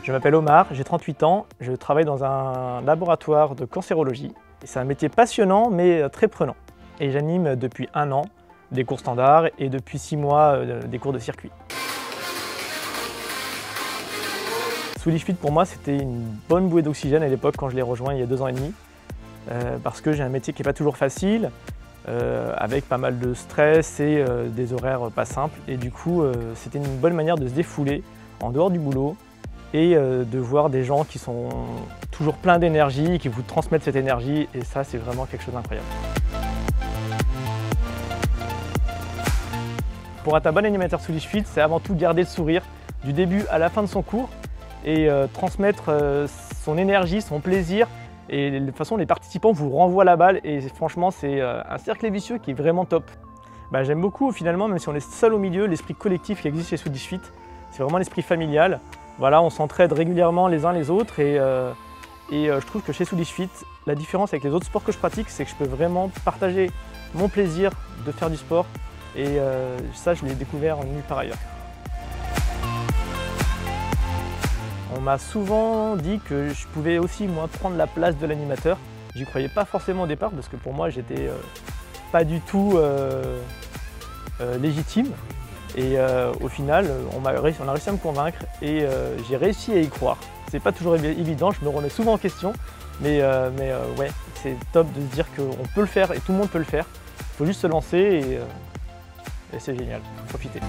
Je m'appelle Omar, j'ai 38 ans, je travaille dans un laboratoire de cancérologie. C'est un métier passionnant mais très prenant. Et j'anime depuis 1 an des cours standards et depuis 6 mois des cours de circuit. Swedish Fit pour moi c'était une bonne bouée d'oxygène à l'époque quand je l'ai rejoint il y a 2 ans et demi. Parce que j'ai un métier qui n'est pas toujours facile, avec pas mal de stress et des horaires pas simples. Et du coup c'était une bonne manière de se défouler en dehors du boulot et de voir des gens qui sont toujours pleins d'énergie, qui vous transmettent cette énergie, et ça c'est vraiment quelque chose d'incroyable. Pour être un bon animateur Swedish Fit, c'est avant tout garder le sourire du début à la fin de son cours et transmettre son énergie, son plaisir, et de toute façon les participants vous renvoient la balle et franchement c'est un cercle vicieux qui est vraiment top. J'aime beaucoup finalement, même si on est seul au milieu, l'esprit collectif qui existe chez Swedish Fit. C'est vraiment l'esprit familial. Voilà, on s'entraide régulièrement les uns les autres et je trouve que chez Swedish Fit, la différence avec les autres sports que je pratique, c'est que je peux vraiment partager mon plaisir de faire du sport et ça je l'ai découvert nulle part ailleurs. On m'a souvent dit que je pouvais aussi moi prendre la place de l'animateur. J'y croyais pas forcément au départ parce que pour moi j'étais pas du tout légitime. Et au final, on a réussi à me convaincre et j'ai réussi à y croire. C'est pas toujours évident, je me remets souvent en question, mais ouais, c'est top de se dire qu'on peut le faire et tout le monde peut le faire. Il faut juste se lancer et c'est génial, faut profiter.